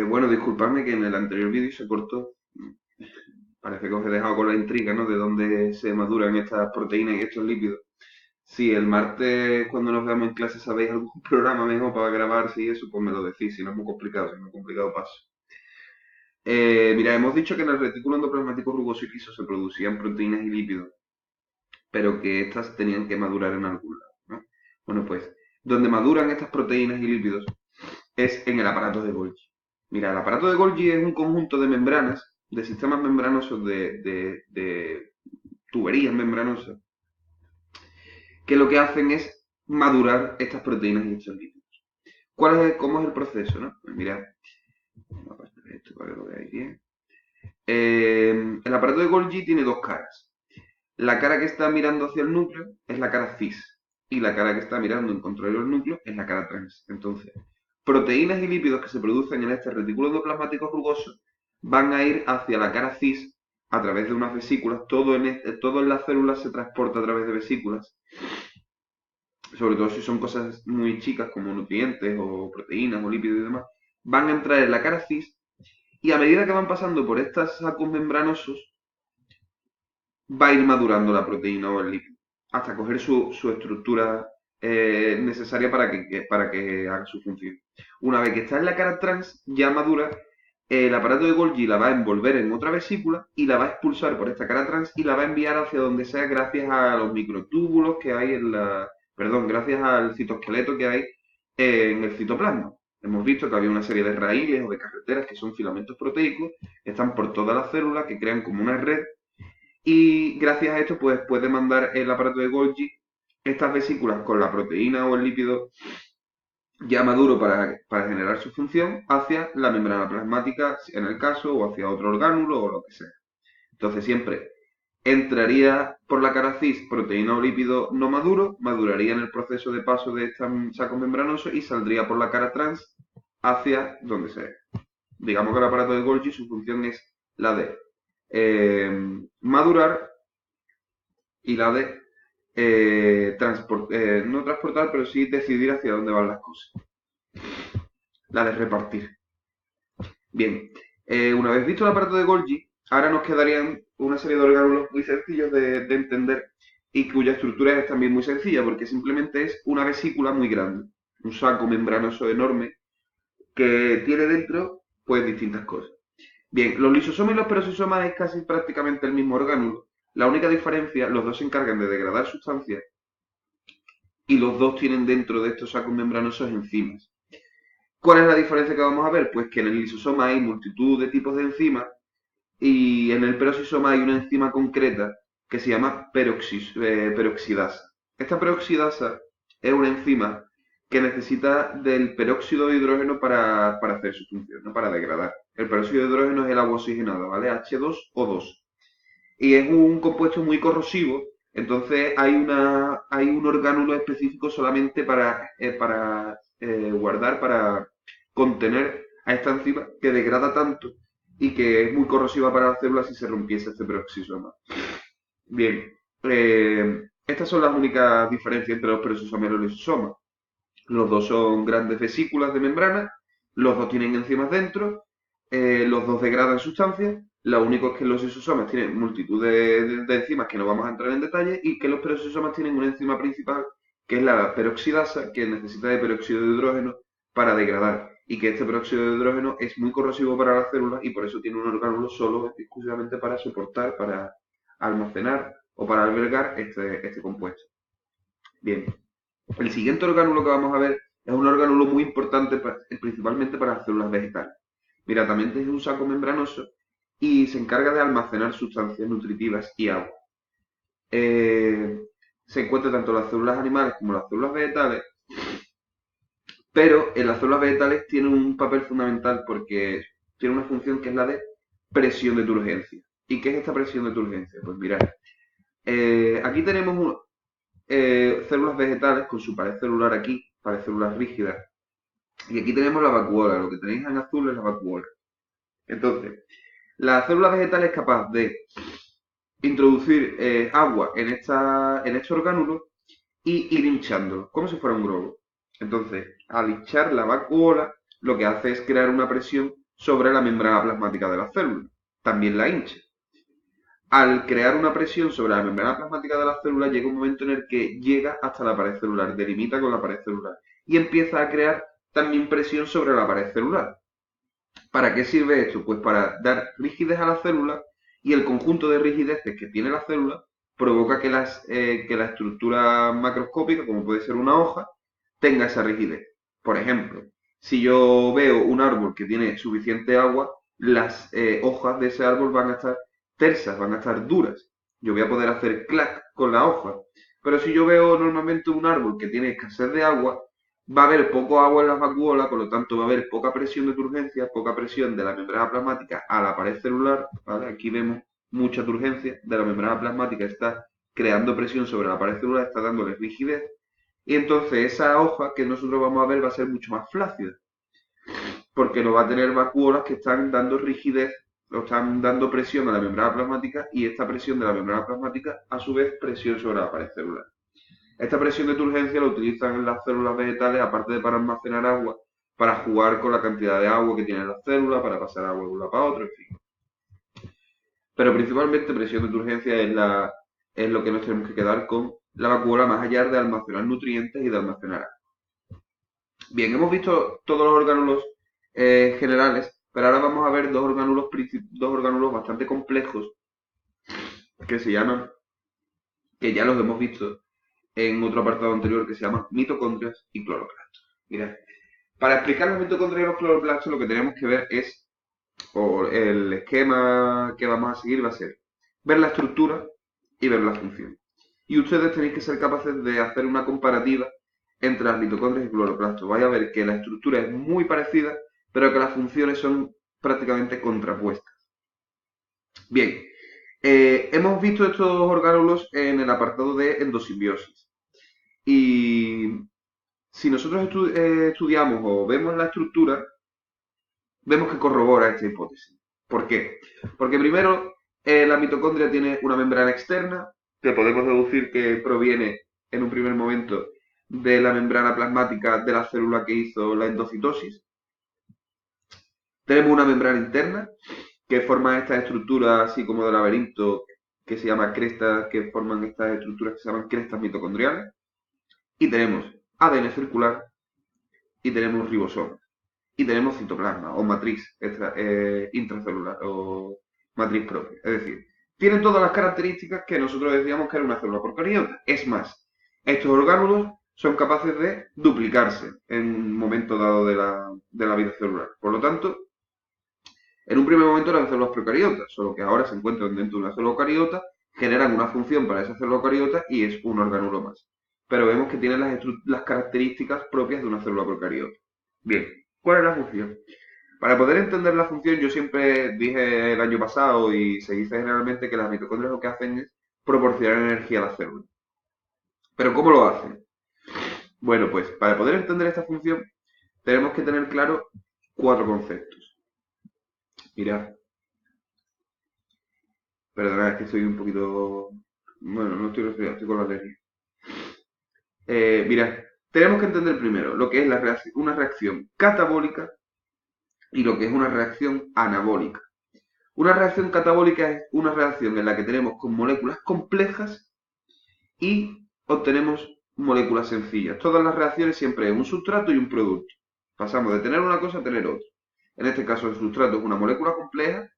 Bueno, disculpadme que en el anterior vídeo se cortó. Parece que os he dejado con la intriga, ¿no? De dónde se maduran estas proteínas y estos lípidos. Si el martes, cuando nos veamos en clase, sabéis algún programa mejor para grabarse y eso, pues me lo decís. Si no es muy complicado, si no es muy complicado, paso. Mira, hemos dicho que en el retículo endoplasmático rugoso y liso se producían proteínas y lípidos, pero que estas tenían que madurar en algún lado, ¿no? Bueno, pues, donde maduran estas proteínas y lípidos es en el aparato de Golgi. Mira, el aparato de Golgi es un conjunto de membranas, de sistemas membranosos, de tuberías membranosas, que lo que hacen es madurar estas proteínas y estos lípidos. ¿Cómo es el proceso? ¿No? Pues mirad, vamos a pasar esto para que lo veáis bien. El aparato de Golgi tiene dos caras. La cara que está mirando hacia el núcleo es la cara cis y la cara que está mirando en contrario al núcleo es la cara trans. Entonces, proteínas y lípidos que se producen en este retículo endoplasmático rugoso van a ir hacia la cara cis a través de unas vesículas. Todo en las células se transporta a través de vesículas, sobre todo si son cosas muy chicas como nutrientes o proteínas o lípidos y demás. Van a entrar en la cara cis y a medida que van pasando por estos sacos membranosos, va a ir madurando la proteína o el lípido hasta coger su estructura necesaria para que haga su función. Una vez que está en la cara trans, ya madura, el aparato de Golgi la va a envolver en otra vesícula y la va a expulsar por esta cara trans y la va a enviar hacia donde sea gracias a los microtúbulos que hay en la... Perdón, gracias al citoesqueleto que hay en el citoplasma. Hemos visto que había una serie de raíles o de carreteras que son filamentos proteicos, están por todas las células que crean como una red y gracias a esto pues puede mandar el aparato de Golgi estas vesículas con la proteína o el lípido ya maduro para generar su función hacia la membrana plasmática en el caso o hacia otro orgánulo o lo que sea. Entonces siempre entraría por la cara cis proteína o lípido no maduro, maduraría en el proceso de paso de este saco membranoso y saldría por la cara trans hacia donde sea. Digamos que el aparato de Golgi su función es la de madurar y la de no transportar, pero sí decidir hacia dónde van las cosas. La de repartir. Bien, una vez visto el aparato de Golgi, ahora nos quedarían una serie de orgánulos muy sencillos de entender y cuya estructura es también muy sencilla, porque simplemente es una vesícula muy grande, un saco membranoso enorme que tiene dentro pues distintas cosas. Bien, los lisosomas y los peroxisomas es casi prácticamente el mismo orgánulo. La única diferencia, los dos se encargan de degradar sustancias y los dos tienen dentro de estos sacos membranosos enzimas. ¿Cuál es la diferencia que vamos a ver? Pues que en el lisosoma hay multitud de tipos de enzimas y en el peroxisoma hay una enzima concreta que se llama peroxidasa. Esta peroxidasa es una enzima que necesita del peróxido de hidrógeno para hacer su función, no para degradar. El peróxido de hidrógeno es el agua oxigenada, ¿vale? H2O2. Y es un compuesto muy corrosivo, entonces hay un orgánulo específico solamente guardar, para contener a esta enzima que degrada tanto y que es muy corrosiva para las células si se rompiese este peroxisoma. Bien, estas son las únicas diferencias entre los peroxisomas y los lisosomas. Los dos son grandes vesículas de membrana, los dos tienen enzimas dentro, los dos degradan sustancias. Lo único es que los lisosomas tienen multitud de enzimas que no vamos a entrar en detalle y que los peroxisomas tienen una enzima principal que es la peroxidasa, que necesita de peróxido de hidrógeno para degradar. Y que este peróxido de hidrógeno es muy corrosivo para las células y por eso tiene un orgánulo solo exclusivamente para soportar, para almacenar o para albergar este compuesto. Bien, el siguiente orgánulo que vamos a ver es un orgánulo muy importante principalmente para las células vegetales. Mira, también es un saco membranoso y se encarga de almacenar sustancias nutritivas y agua. Se encuentra tanto en las células animales como en las células vegetales, pero en las células vegetales tiene un papel fundamental porque tiene una función que es la de presión de turgencia. ¿Y qué es esta presión de turgencia? Pues mirad, aquí tenemos células vegetales con su pared celular aquí, pared celular rígida, y aquí tenemos la vacuola, lo que tenéis en azul es la vacuola. Entonces, la célula vegetal es capaz de introducir agua en este orgánulo y ir hinchándolo, como si fuera un globo. Entonces, al hinchar la vacuola, lo que hace es crear una presión sobre la membrana plasmática de la célula. También la hincha. Al crear una presión sobre la membrana plasmática de la célula, llega un momento en el que llega hasta la pared celular, delimita con la pared celular y empieza a crear también presión sobre la pared celular. ¿Para qué sirve esto? Pues para dar rigidez a la célula, y el conjunto de rigideces que tiene la célula provoca que la estructura macroscópica, como puede ser una hoja, tenga esa rigidez. Por ejemplo, si yo veo un árbol que tiene suficiente agua, las hojas de ese árbol van a estar tersas, van a estar duras. Yo voy a poder hacer clac con la hoja. Pero si yo veo normalmente un árbol que tiene escasez de agua, va a haber poco agua en las vacuolas, por lo tanto va a haber poca presión de turgencia, poca presión de la membrana plasmática a la pared celular, ¿vale? Aquí vemos mucha turgencia de la membrana plasmática, está creando presión sobre la pared celular, está dándole rigidez, y entonces esa hoja que nosotros vamos a ver va a ser mucho más flácida, porque no va a tener vacuolas que están dando rigidez o están dando presión a la membrana plasmática, y esta presión de la membrana plasmática a su vez presión sobre la pared celular. Esta presión de turgencia la utilizan en las células vegetales, aparte de para almacenar agua, para jugar con la cantidad de agua que tienen las células, para pasar agua de un lado para otro, en fin. Pero principalmente presión de turgencia es lo que nos tenemos que quedar con la vacuola, más allá de almacenar nutrientes y de almacenar agua. Bien, hemos visto todos los orgánulos generales, pero ahora vamos a ver dos orgánulos bastante complejos que se llaman, que ya los hemos visto en otro apartado anterior, que se llaman mitocondrias y cloroplastos. Mirad, para explicar los mitocondrias y los cloroplastos lo que tenemos que ver es, o el esquema que vamos a seguir va a ser, ver la estructura y ver la función. Y ustedes tenéis que ser capaces de hacer una comparativa entre las mitocondrias y cloroplastos. Vais a ver que la estructura es muy parecida, pero que las funciones son prácticamente contrapuestas. Bien, hemos visto estos orgánulos en el apartado de endosimbiosis. Y si nosotros estudiamos o vemos la estructura, vemos que corrobora esta hipótesis. ¿Por qué? Porque primero, la mitocondria tiene una membrana externa, que podemos deducir que proviene en un primer momento de la membrana plasmática de la célula que hizo la endocitosis. Tenemos una membrana interna, que forma esta estructura así como de laberinto, que se llama crestas, que forman estas estructuras que se llaman crestas mitocondriales. Y tenemos ADN circular, y tenemos ribosomas, y tenemos citoplasma o matriz intracelular o matriz propia. Es decir, tienen todas las características que nosotros decíamos que era una célula procariota. Es más, estos orgánulos son capaces de duplicarse en un momento dado de la vida celular. Por lo tanto, en un primer momento eran células procariotas, solo que ahora se encuentran dentro de una célula eucariota, generan una función para esa célula eucariota y es un orgánulo más. Pero vemos que tienen las características propias de una célula procariota. Bien, ¿cuál es la función? Para poder entender la función, yo siempre dije el año pasado y se dice generalmente que las mitocondrias lo que hacen es proporcionar energía a la célula. ¿Pero cómo lo hacen? Bueno, pues para poder entender esta función tenemos que tener claro cuatro conceptos. Mirad, perdonad, es que estoy un poquito... Bueno, no estoy resfriado, estoy con la alergia. Mirad, tenemos que entender primero lo que es una reacción catabólica y lo que es una reacción anabólica. Una reacción catabólica es una reacción en la que tenemos con moléculas complejas y obtenemos moléculas sencillas. Todas las reacciones siempre es un sustrato y un producto. Pasamos de tener una cosa a tener otra. En este caso el sustrato es una molécula compleja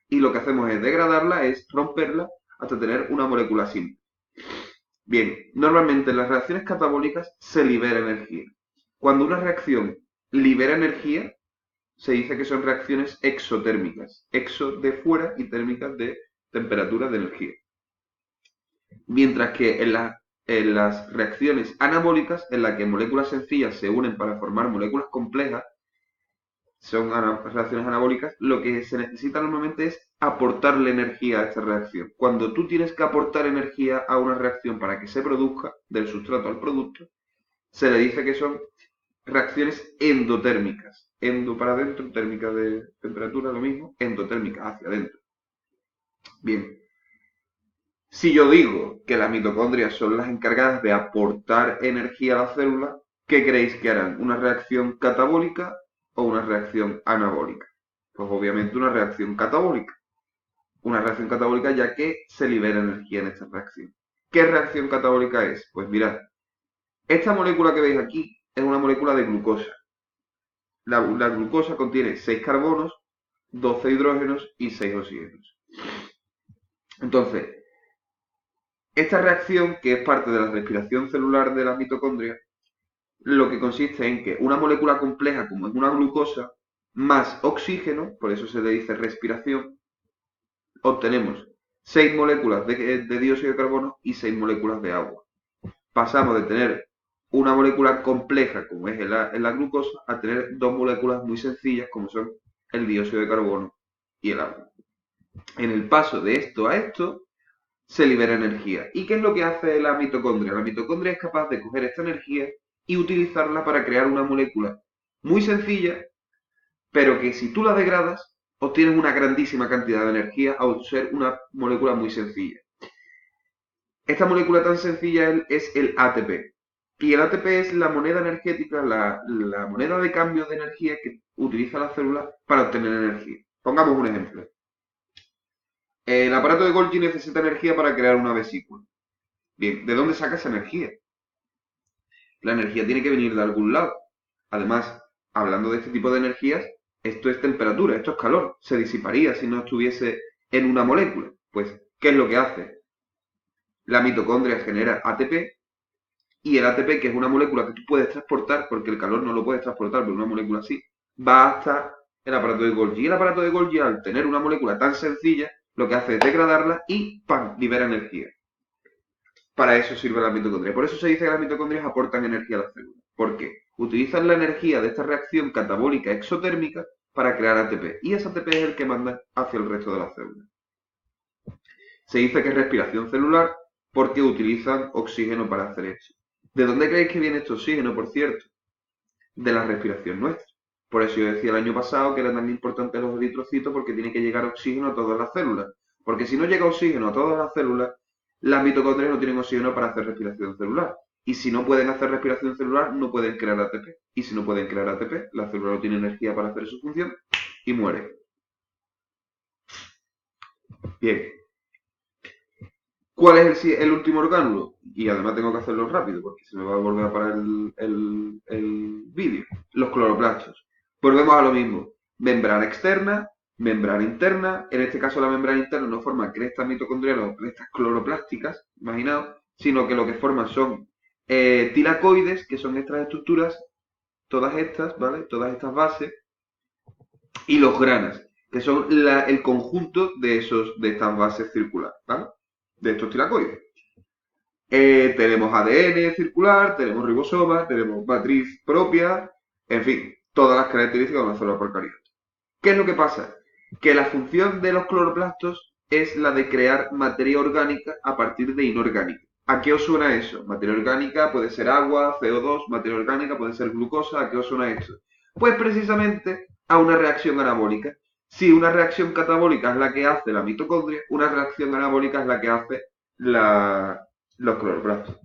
y lo que hacemos es degradarla, es romperla hasta tener una molécula simple. Bien, normalmente en las reacciones catabólicas se libera energía. Cuando una reacción libera energía, se dice que son reacciones exotérmicas. Exo de fuera y térmicas de temperatura de energía. Mientras que en las reacciones anabólicas, en las que moléculas sencillas se unen para formar moléculas complejas, son reacciones anabólicas, lo que se necesita normalmente es aportarle energía a esta reacción. Cuando tú tienes que aportar energía a una reacción para que se produzca, del sustrato al producto, se le dice que son reacciones endotérmicas. Endo para adentro, térmica de temperatura, lo mismo, endotérmica, hacia adentro. Bien, si yo digo que las mitocondrias son las encargadas de aportar energía a la célula, ¿qué creéis que harán? ¿Una reacción catabólica o una reacción anabólica? Pues obviamente una reacción catabólica. Una reacción catabólica ya que se libera energía en esta reacción. ¿Qué reacción catabólica es? Pues mirad, esta molécula que veis aquí es una molécula de glucosa. La glucosa contiene 6 carbonos, 12 hidrógenos y 6 oxígenos. Entonces, esta reacción, que es parte de la respiración celular de las mitocondrias, lo que consiste en que una molécula compleja como es una glucosa, más oxígeno, por eso se le dice respiración, obtenemos 6 moléculas de dióxido de carbono y 6 moléculas de agua. Pasamos de tener una molécula compleja como es la glucosa a tener dos moléculas muy sencillas como son el dióxido de carbono y el agua. En el paso de esto a esto se libera energía. ¿Y qué es lo que hace la mitocondria? La mitocondria es capaz de coger esta energía y utilizarla para crear una molécula muy sencilla, pero que si tú la degradas, obtienes una grandísima cantidad de energía al ser una molécula muy sencilla. Esta molécula tan sencilla es el ATP. Y el ATP es la moneda energética, la moneda de cambio de energía que utiliza la célula para obtener energía. Pongamos un ejemplo. El aparato de Golgi necesita energía para crear una vesícula. Bien, ¿de dónde saca esa energía? La energía tiene que venir de algún lado. Además, hablando de este tipo de energías, esto es temperatura, esto es calor. Se disiparía si no estuviese en una molécula. Pues, ¿qué es lo que hace? La mitocondria genera ATP y el ATP, que es una molécula que tú puedes transportar, porque el calor no lo puedes transportar, pero una molécula así, va hasta el aparato de Golgi. Y el aparato de Golgi, al tener una molécula tan sencilla, lo que hace es degradarla y ¡pam!, libera energía. Para eso sirve la mitocondria. Por eso se dice que las mitocondrias aportan energía a la célula. ¿Por qué? Utilizan la energía de esta reacción catabólica exotérmica para crear ATP. Y ese ATP es el que manda hacia el resto de las células. Se dice que es respiración celular porque utilizan oxígeno para hacer eso. ¿De dónde creéis que viene este oxígeno, por cierto? De la respiración nuestra. Por eso yo decía el año pasado que eran tan importantes los eritrocitos porque tiene que llegar oxígeno a todas las células. Porque si no llega oxígeno a todas las células, las mitocondrias no tienen oxígeno para hacer respiración celular. Y si no pueden hacer respiración celular, no pueden crear ATP. Y si no pueden crear ATP, la célula no tiene energía para hacer su función y muere. Bien. ¿Cuál es el último orgánulo? Y además tengo que hacerlo rápido porque se me va a volver a parar el vídeo. Los cloroplastos. Volvemos a lo mismo. Membrana externa, membrana interna. En este caso la membrana interna no forma crestas mitocondriales o crestas cloroplásticas, imaginaos, sino que lo que forman son tilacoides, que son estas estructuras, todas estas, ¿vale? Todas estas bases, y los granas, que son el conjunto de estas bases circulares, ¿vale? De estos tilacoides. Tenemos ADN circular, tenemos ribosomas, tenemos matriz propia, en fin, todas las características de una célula procariota. ¿Qué es lo que pasa? Que la función de los cloroplastos es la de crear materia orgánica a partir de inorgánica. ¿A qué os suena eso? Materia orgánica puede ser agua, CO2, materia orgánica puede ser glucosa, ¿a qué os suena esto? Pues precisamente a una reacción anabólica. Si una reacción catabólica es la que hace la mitocondria, una reacción anabólica es la que hace los cloroplastos.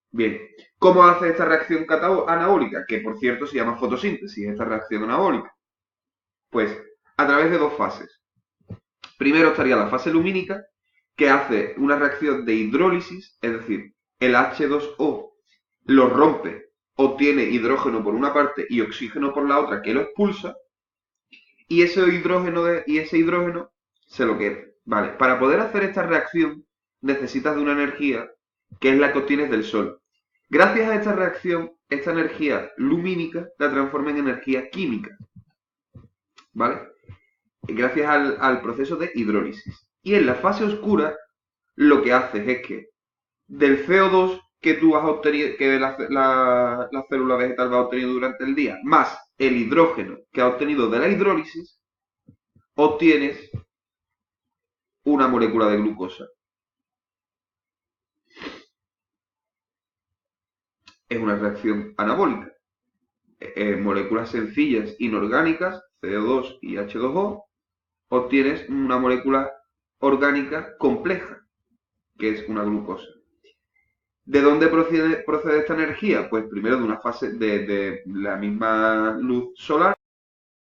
Bien, ¿cómo hace esta reacción anabólica? Que por cierto se llama fotosíntesis, esta reacción anabólica. Pues a través de dos fases. Primero estaría la fase lumínica, que hace una reacción de hidrólisis, es decir, el H2O lo rompe, obtiene hidrógeno por una parte y oxígeno por la otra, que lo expulsa, y ese hidrógeno se lo queda. Vale, para poder hacer esta reacción necesitas de una energía que es la que obtienes del Sol. Gracias a esta reacción, esta energía lumínica la transforma en energía química. ¿Vale? Gracias al proceso de hidrólisis. Y en la fase oscura, lo que haces es que del CO2 que tú has obtenido, que la célula vegetal va obteniendo durante el día, más el hidrógeno que ha obtenido de la hidrólisis, obtienes una molécula de glucosa. Es una reacción anabólica. Moléculas sencillas inorgánicas, CO2 y H2O, obtienes una molécula orgánica compleja, que es una glucosa. ¿De dónde procede esta energía? Pues primero de una fase de la misma luz solar,